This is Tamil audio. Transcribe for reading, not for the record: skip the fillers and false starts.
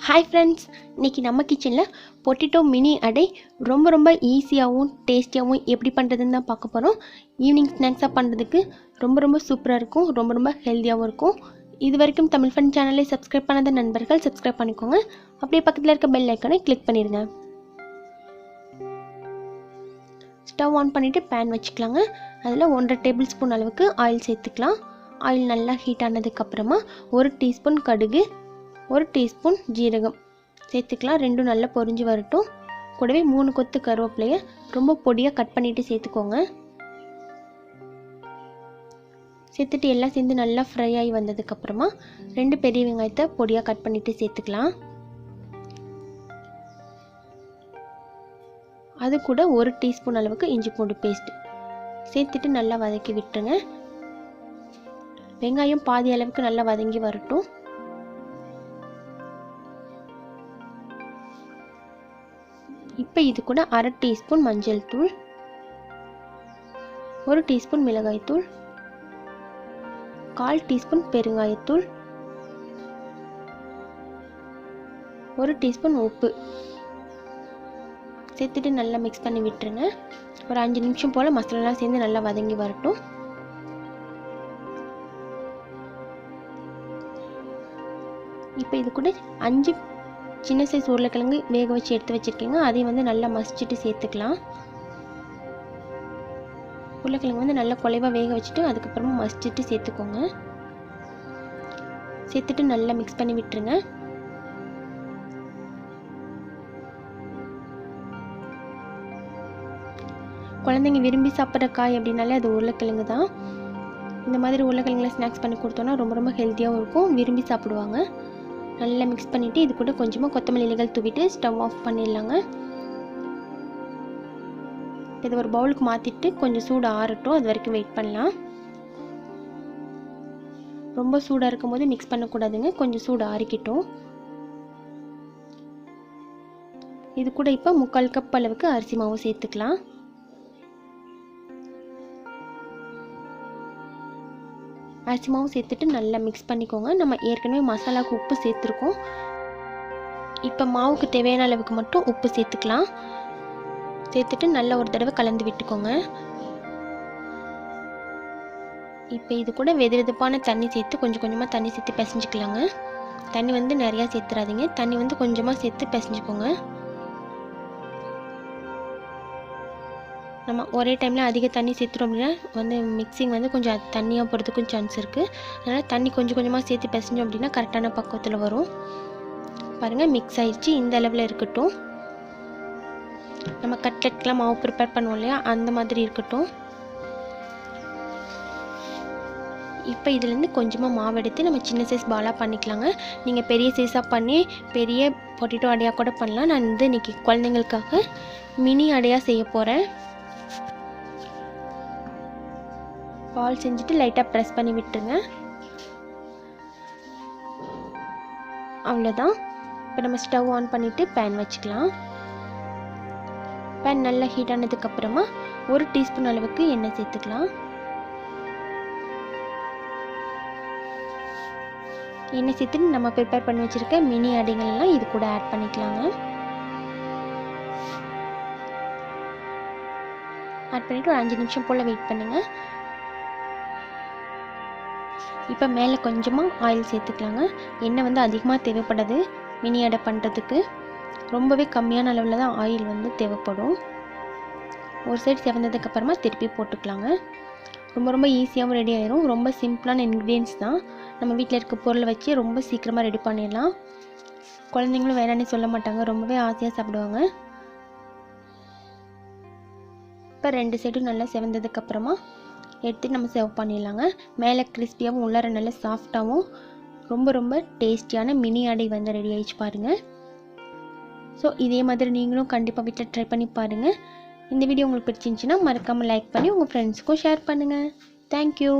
ஹாய் ஃப்ரெண்ட்ஸ், இன்றைக்கி நம்ம கிச்சனில் பொட்டேட்டோ மினி அடை ரொம்ப ஈஸியாகவும் டேஸ்டியாகவும் எப்படி பண்ணுறதுன்னு தான் பார்க்க போகிறோம். ஈவினிங் ஸ்நாக்ஸாக பண்ணுறதுக்கு ரொம்ப சூப்பராக இருக்கும், ரொம்ப ஹெல்த்தியாகவும் இருக்கும். இது வரைக்கும் தமிழ் ஃபன் சேனலை சப்ஸ்கிரைப் பண்ணாத நண்பர்கள் சப்ஸ்கிரைப் பண்ணிக்கோங்க. அப்படியே பக்கத்தில் இருக்க பெல் ஐக்கானை கிளிக் பண்ணிடுங்க. ஸ்டவ் ஆன் பண்ணிவிட்டு பேன் வச்சுக்கலாங்க. அதில் 1.5 டேபிள் ஸ்பூன் அளவுக்கு ஆயில் சேர்த்துக்கலாம். ஆயில் நல்லா ஹீட் ஆனதுக்கப்புறமா 1 டீஸ்பூன் கடுகு, 1 டீஸ்பூன் ஜீரகம் சேர்த்துக்கலாம். ரெண்டும் நல்லா பொரிஞ்சு வரட்டும். கூடவே 3 கொத்து கருவேப்பிலையை ரொம்ப பொடியாக கட் பண்ணிவிட்டு சேர்த்துக்கோங்க. சேர்த்துட்டு எல்லாம் சேர்ந்து நல்லா ஃப்ரை ஆகி வந்ததுக்கப்புறமா 2 பெரிய வெங்காயத்தை பொடியாக கட் பண்ணிவிட்டு சேர்த்துக்கலாம். அது கூட 1 டீஸ்பூன் அளவுக்கு இஞ்சி பூண்டு பேஸ்ட் சேர்த்துட்டு நல்லா வதக்கி விட்டுருங்க. வெங்காயம் பாதி அளவுக்கு நல்லா வதங்கி வரட்டும். இப்போ இது கூட 1/2 டீஸ்பூன் மஞ்சள் தூள், 1 டீஸ்பூன் மிளகாய் தூள், 1/4 டீஸ்பூன் பெருங்காயத்தூள், 1 டீஸ்பூன் உப்பு சேர்த்துட்டு நல்லா மிக்ஸ் பண்ணி விட்டுருங்க. ஒரு 5 நிமிஷம் போல் மசாலாலாம் சேர்ந்து நல்லா வதங்கி வரட்டும். இப்போ இது கூட 5 சின்ன சைஸ் உருளைக்கிழங்கு வேக வச்சு எடுத்து வச்சுருக்கீங்க. அதையும் நல்லா மசிச்சுட்டு சேர்த்துக்கலாம். உருளைக்கிழங்கு நல்லா குலைவாக வேக வச்சுட்டு அதுக்கப்புறமா மசிச்சுட்டு சேர்த்துக்கோங்க. சேர்த்துட்டு நல்லா மிக்ஸ் பண்ணி விட்டுருங்க. குழந்தைங்க விரும்பி சாப்பிட்ற காய் அப்படின்னாலே அது உருளைக்கிழங்கு தான். இந்த மாதிரி உருளைக்கிழங்குல ஸ்நாக்ஸ் பண்ணி கொடுத்தோன்னா ரொம்ப ஹெல்த்தியாகவும் இருக்கும், விரும்பி சாப்பிடுவாங்க. நல்லா மிக்ஸ் பண்ணிவிட்டு இது கூட கொஞ்சமாக கொத்தமல்லி இலைகள் தூவிட்டு ஸ்டவ் ஆஃப் பண்ணிடலாங்க. இதை ஒரு பவுலுக்கு மாற்றிட்டு கொஞ்சம் சூடு ஆறட்டும், அது வரைக்கும் வெயிட் பண்ணலாம். ரொம்ப சூடாக இருக்கும் போது மிக்ஸ் பண்ணக்கூடாதுங்க, கொஞ்சம் சூடு ஆறிக்கிட்டோம். இது கூட இப்போ 3/4 கப் அளவுக்கு அரிசி மாவு சேர்த்துக்கலாம். அரிசி மாவு சேர்த்துட்டு நல்லா மிக்ஸ் பண்ணிக்கோங்க. நம்ம ஏற்கனவே மசாலாவுக்கு உப்பு சேர்த்துருக்கோம். இப்போ மாவுக்கு தேவையான அளவுக்கு மட்டும் உப்பு சேர்த்துக்கலாம். சேர்த்துட்டு நல்லா ஒரு தடவை கலந்து விட்டுக்கோங்க. இப்போ இது கூட வெதுவெதுப்பான தண்ணி சேர்த்து கொஞ்சமாக தண்ணி சேர்த்து பிசைஞ்சிக்கலாங்க. தண்ணி நிறையா சேர்த்துறாதீங்க, தண்ணி கொஞ்சமாக சேர்த்து பிசைஞ்சிக்கோங்க. நம்ம ஒரே டைமில் அதிக தண்ணி சேர்த்துறோம் அப்படின்னா மிக்சிங் கொஞ்சம் தண்ணியாக போகிறதுக்கும் சான்ஸ் இருக்குது. அதனால் தண்ணி கொஞ்சமாக சேர்த்து பிசைஞ்சோம் அப்படின்னா கரெக்டான பக்குவத்தில் வரும். பாருங்கள், மிக்ஸ் ஆயிடுச்சு. இந்த அளவில் இருக்கட்டும். நம்ம கட்லெட்லாம் மாவு ப்ரிப்பேர் பண்ணுவோம் இல்லையா, அந்த மாதிரி இருக்கட்டும். இப்போ இதுலேருந்து கொஞ்சமாக மாவு எடுத்து நம்ம சின்ன சைஸ் பாலாக பண்ணிக்கலாங்க. நீங்கள் பெரிய சைஸாக பண்ணி பெரிய பொட்டேட்டோ அடையாக கூட பண்ணலாம். நான் இன்றைக்கி குழந்தைங்களுக்காக மினி அடையாக செய்ய போகிறேன். பால் செஞ்சுட்டு லைட்டாக ப்ரெஸ் பண்ணி விட்டுருங்க. அவ்வளோதான். இப்போ நம்ம ஸ்டவ் ஆன் பண்ணிவிட்டு பேன் வச்சுக்கலாம். பேன் நல்லா ஹீட் ஆனதுக்கப்புறமா 1 டீஸ்பூன் அளவுக்கு எண்ணெய் சேர்த்துக்கலாம். எண்ணெய் சேர்த்துட்டு நம்ம ப்ரிப்பேர் பண்ணி வச்சுருக்க மினி அடைகள்லாம் இது கூட ஆட் பண்ணிக்கலாங்க. ஆட் பண்ணிவிட்டு ஒரு 5 நிமிஷம் போல் வெயிட் பண்ணுங்கள். இப்போ மேலே கொஞ்சமாக ஆயில் சேர்த்துக்கலாங்க. எண்ணெய் அதிகமாக தேவைப்படாது மினி அடை பண்ணுறதுக்கு. ரொம்பவே கம்மியான அளவில் தான் ஆயில் தேவைப்படும். ஒரு சைடு செவந்ததுக்கப்புறமா திருப்பி போட்டுக்கலாங்க. ரொம்ப ஈஸியாகவும் ரெடி ஆயிரும். ரொம்ப சிம்பிளான இன்க்ரீடியன்ஸ் தான். நம்ம வீட்டில் இருக்க பொருளை வச்சு ரொம்ப சீக்கிரமாக ரெடி பண்ணிடலாம். குழந்தைங்களும் வேணான்னு சொல்ல மாட்டாங்க, ரொம்பவே ஆசையாக சாப்பிடுவாங்க. இப்போ 2 சைடும் நல்லா செவந்ததுக்கப்புறமா எடுத்து நம்ம சர்வ் பண்ணிடலாங்க. மேலே கிறிஸ்பியாகவும் உள்ளார நல்லா சாஃப்டாகவும் ரொம்ப டேஸ்டியான மினி அடை ரெடி ஆகிடுச்சு பாருங்கள். ஸோ இதே மாதிரி நீங்களும் கண்டிப்பாக வீட்டில் ட்ரை பண்ணி பாருங்கள். இந்த வீடியோ உங்களுக்கு பிடிச்சிருந்துச்சின்னா மறக்காமல் லைக் பண்ணி உங்கள் ஃப்ரெண்ட்ஸுக்கும் ஷேர் பண்ணுங்கள். தேங்க்யூ.